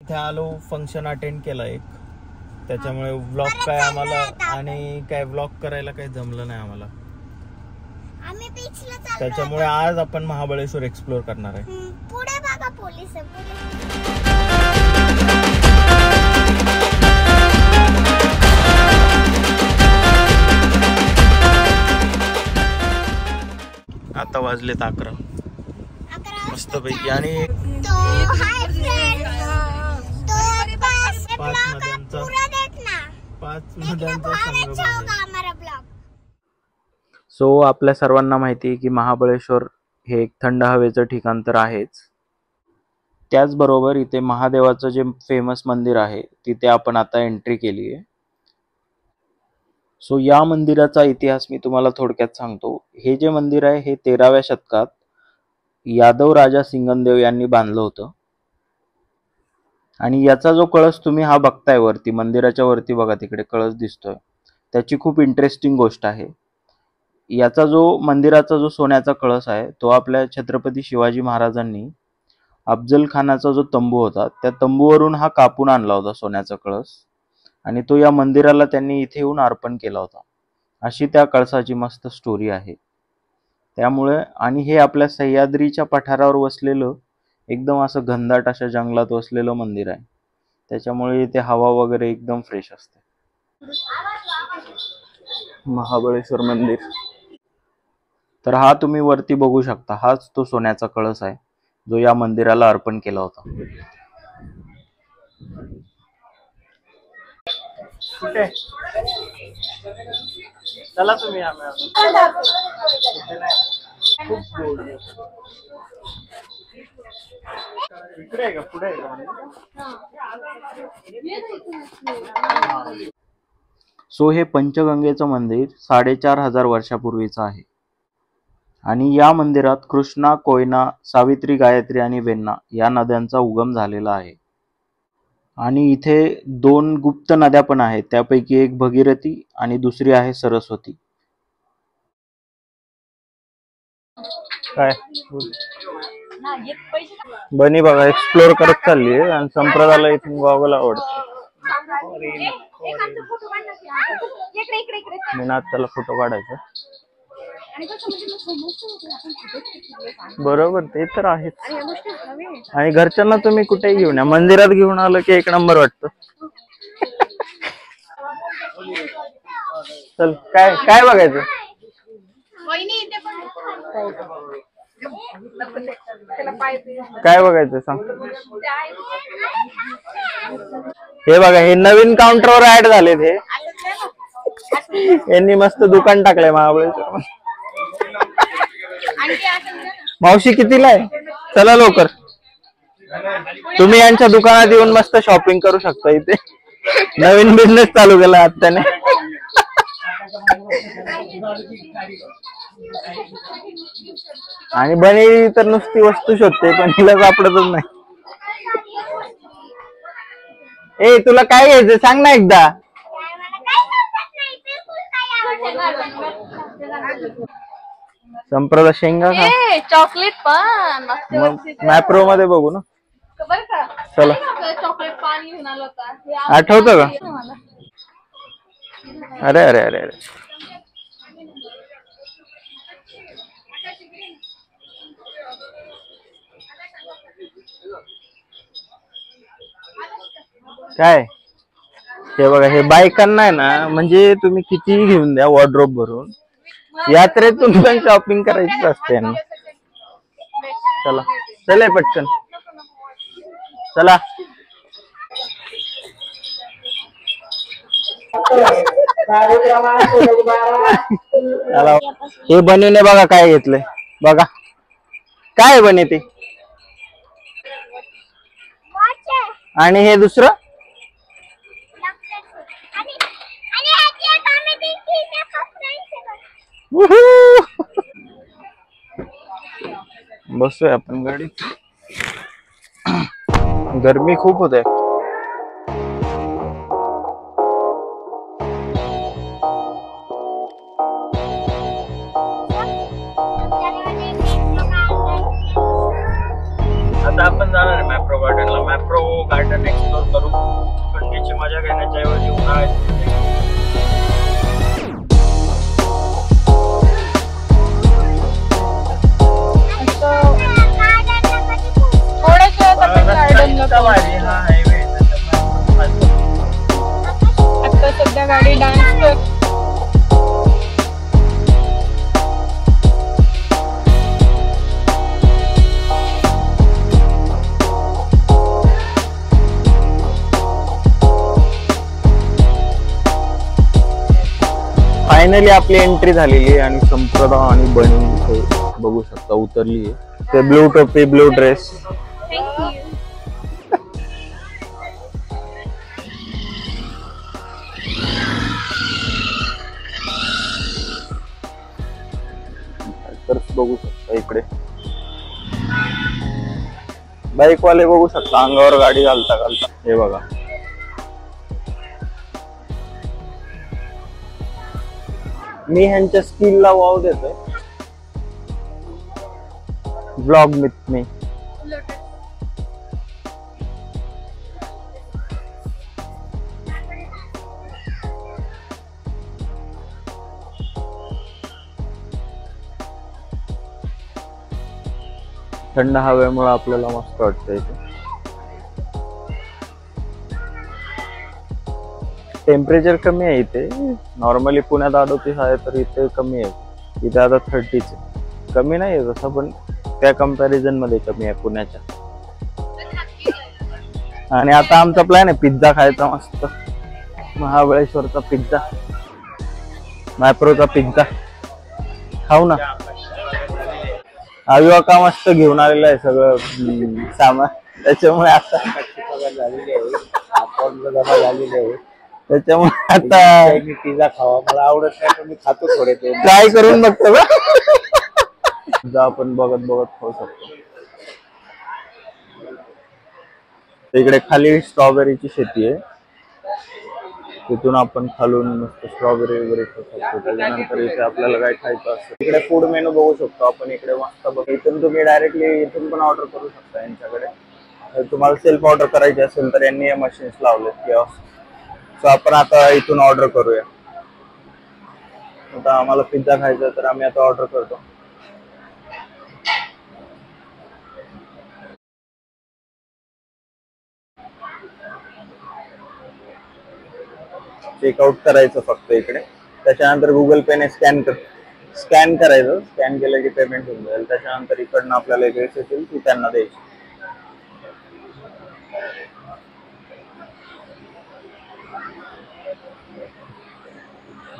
इथे आलो, function attend केला एक, त्याच्यामुळे व्लॉग काय आम्हाला आणि काय व्लॉग करायला काही जमलं नाही आम्हाला. त्याच्यामुळे आज आपण महाबळेश्वर एक्सप्लोर करणार आहे. पुढे बघा पोलीस आता वाजलेत 11 मस्त पैकी. आणि 5 नद्यांचा संगम आहे. सो आपल्या सर्वांना माहिती आहे की महाबळेश्वर हे एक थंड हवेचं ठिकाण तर आहेच, त्याचबरोबर इथे महादेवाचं जे फेमस मंदिर आहे तिथे आपण आता एंट्री केली आहे. सो या मंदिराचा इतिहास मी तुम्हाला थोडक्यात सांगतो. हे जे मंदिर आहे हे 13व्या शतकात यादव राजा सिंगनदेव यांनी बांधलं होतं. आणि याचा जो कळस तुम्ही हा बघताय वरती, मंदिराच्या वरती बघा तिकडे कळस दिसतोय, त्याची खूप इंटरेस्टिंग गोष्ट आहे. याचा जो मंदिराचा जो सोन्याचा कळस आहे तो आपल्या छत्रपती शिवाजी महाराजांनी अफजल खानाचा जो तंबू होता त्या तंबूवरून हा कापून आणला होता सोन्याचा कळस, आणि तो या मंदिराला त्यांनी इथे येऊन अर्पण केला होता. अशी त्या कळसाची मस्त स्टोरी आहे. त्यामुळे, आणि हे आपल्या सह्याद्रीच्या पठारावर वसलेलं एकदम असं घनदाट अशा जंगलात वसलेलं मंदिर आहे, त्याच्यामुळे इथे हवा वगैरे एकदम फ्रेश असते. महाबळेश्वर मंदिर तर हा तुम्ही वरती बघू शकता, हाच तो सोन्याचा कळस आहे जो या मंदिराला अर्पण केला होता. कुठे चला तुम्ही इकडे आहे का, पुढे आहे का? सो हे पंचगंगेचं मंदिर 4500 वर्षापूर्वीचं आहे. आणि या मंदिरात कृष्णा, कोयना, सावित्री, गायत्री आणि वेण्णा या नद्यांचा उगम झालेला आहे. आणि इथे 2 गुप्त नद्या पण आहेत, त्यापैकी एक भगीरथी आणि दुसरी आहे सरस्वती. काय बनी बघा एक्सप्लोर करत चालली आहे आणि संप्रदायाला इथून गॉगल आवडते. मी ना त्याला फोटो काढायचा. बरोबर, ते तर आहेच. आणि घरच्यांना तुम्ही कुठेही घेऊन या, मंदिरात घेऊन आलं की 1 नंबर वाटतं. चल काय काय बघायचं, काय बघायचं सांग. हे बघा, हे नवीन काउंटरवर ऍड झालेत. हे यांनी मस्त दुकान टाकलंय महाबळेश्वर. मावशी कितीला आहे? चला लवकर, तुम्ही यांच्या दुकानात येऊन मस्त शॉपिंग करू शकता. इथे नवीन बिझनेस चालू केला आत्याने. आणि बनी तर नुसती वस्तू शोधते पण तिला सापडतच नाही. ए तुला काय घ्यायचं सांग ना एकदा. संप्रदा शेंगा का चॉकलेट पण मॅप्रो मध्ये बघू ना. चला चॉकलेट पाणी घेऊन आलो होता, आठवतं का? अरे अरे अरे अरे काय हे बघा, हे बायकांना आहे ना, म्हणजे तुम्ही कितीही घेऊन द्या वॉर्डरोब भरून, यात्रेतून पण शॉपिंग करायची असते ना. चला चला पटकन चला. हे बनीने बघा काय घेतलंय, बघा काय बने ते. आणि हे दुसरं बसूया आपण गाडीत, गरमी खूप होते. आता आपण जाणार आहे मॅप्रो गार्डनला. मॅप्रो गार्डन करू. थंडीची मजा घेण्याच्या ऐवजी उन्हाळ्याची आता सध्या गाडी डान्स कर. फायनली आपली एंट्री झालेली आहे आणि संप्रदा आणि बनी इथे बघू शकता उतरली आहे. ते ब्लू टोपी ब्लू ड्रेस. तर बघू शकता इकडे बाईक वाले बघू शकता अंगावर गाडी घालता घालता. हे बघा मी ह्यांच्या स्किलला वाव देतोय. Blog with me. थंड हवेमुळे आपल्याला मस्त वाटतं इथे. टेम्परेचर कमी आहे इथे. नॉर्मली पुण्यात 38 आहे तर इथे कमी आहे. इथे आता 30 आहे. कमी नाही आहे तसं पण त्या कंपॅरिझन मध्ये कमी आहे पुण्याच्या. आणि आता आमचा प्लॅन आहे पिझ्झा खायचा मस्त. महाबळेश्वरचा पिझ्झा मॅप्रोचा पिझ्झा खाऊ ना. आविवा का मस्त घेऊन आलेलं आहे सगळं सामान. त्याच्यामुळे आता त्याच्यामुळे आता मी पिझ्झा खावा मला आवडत नाही पण मी खातो थोडे ते ट्राय करून बघतो का. पिझ्झा आपण बघत बघत खाऊ शकतो. इकडे खाली स्ट्रॉबेरीची शेती आहे. तिथून आपण खालून मस्त स्ट्रॉबेरी वगैरे खाऊ शकतो. त्याच्यानंतर इथे आपल्याला काय खायचं असतं. इकडे फूड मेनू बघू शकतो आपण. इकडे मस्त बघ इथून तुम्ही डायरेक्टली इथून पण ऑर्डर करू शकता यांच्याकडे. जर तुम्हाला सेल्फ ऑर्डर करायची असेल तर यांनी हे मशीन्स लावले किऑस्क. सो आपण आता इथून ऑर्डर करूया. आता आम्हाला पिझ्झा खायचा तर आम्ही आता ऑर्डर करतो. चेकआउट करायचं फक्त इकडे. त्याच्यानंतर गुगल पेने स्कॅन करायचं. स्कॅन केलं की पेमेंट होऊन जाईल. त्याच्यानंतर इकडनं आपल्याला एक ड्रेस येतील ती त्यांना द्यायची.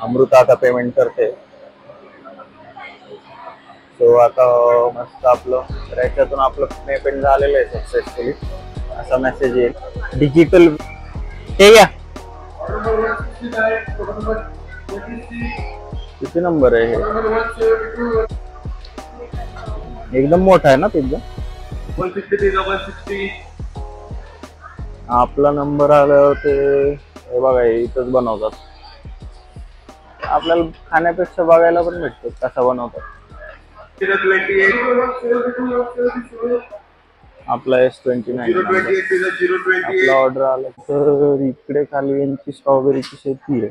अमृता आता पेमेंट करते. सो आता मस्त आपलं याच्यातून आपलं पेमेंट झालेलं आहे सक्सेसफुली असा मेसेज येईल. डिजिटल हे घ्या. किती नंबर आहे हे. एकदम मोठा आहे ना पिझ्झा. 160. आपला नंबर आल्यावर ते हे बघा इथंच बनवतात. आपल्याला खाण्यापेक्षा बघायला पण भेटतो कसा बनवतात. आपला S29 आपला ऑर्डर आला. तर इकडे खाली यांची स्ट्रॉबेरीची शेती आहे.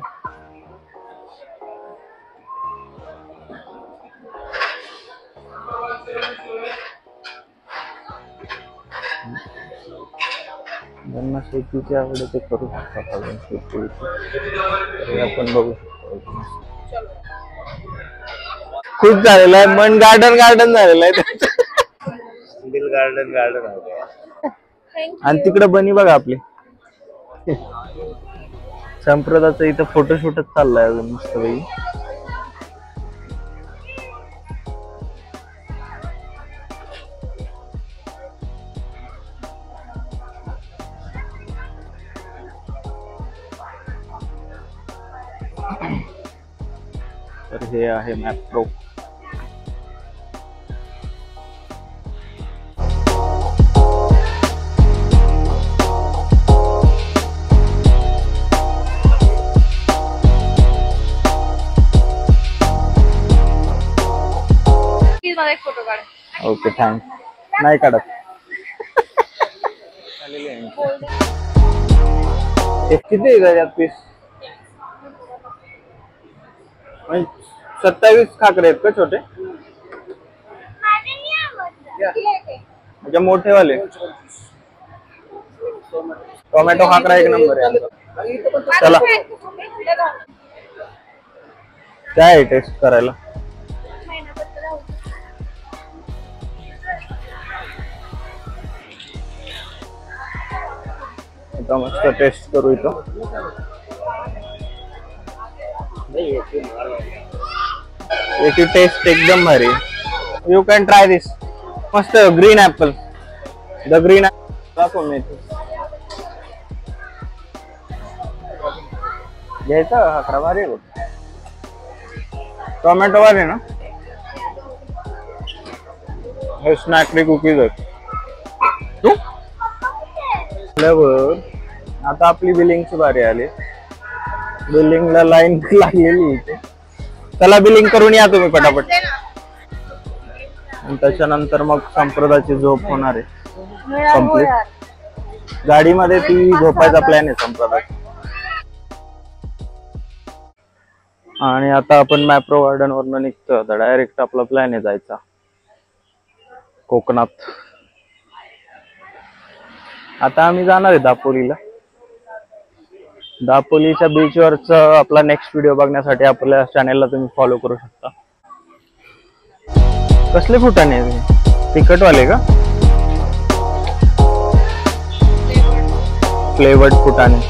ज्यांना शेतीची आवड ते करू शकतात. आपण बघू शकतो. खूप झालेलं आहे. मन गार्डन झालेलं आहे. गार्डन आणि तिकडे बनी बघा आपली. संप्रदाचं इथं फोटोशूटच चाललाय अजून मस्त पैकी. तर हे आहे मॅप्रो. मला एक फोटो काढ. Okay thanks. नाही काढत. किती आहे त्याच्यात पीस? 27 खाकरे आहेत का छोटे? म्हणजे मोठेवाले. टोमॅटो खाकरा एक नंबर आहे. चला काय आहे टेस्ट करायला? आता मस्त टेस्ट करू इथं. याची टेस्ट एकदम भारी. यू कॅन ट्राय दिस. मस्त ग्रीन ऍपल. द ग्रीन दाखव मी घ्यायचा खाकरा भारी आहे. टोमॅटो वाले ना हे स्नॅकरी कुकीज आहेत. आता आपली बिलिंगची बारी आली. बिलिंगला लाईन लागलेली इथे. त्याला बिलिंग करून या तुम्ही पटापट. त्याच्यानंतर मग संप्रदाची झोप होणार आहे कंप्लीट. गाडीमध्ये ती झोपायचा प्लॅन आहे संप्रदा. आणि आता आपण मॅप्रो गार्डन वरनं निघतो. आता डायरेक्ट आपला प्लॅन आहे जायचा कोकणात. आता आम्ही जाणार आहे दापोलीला. दापोलीच्या बीचवरच आपला नेक्स्ट व्हिडिओ बघण्यासाठी आपल्या चॅनेलला तुम्ही फॉलो करू शकता. कसले फुटाणे तिखटवाले का? फ्लेवर्ड फुटाणे.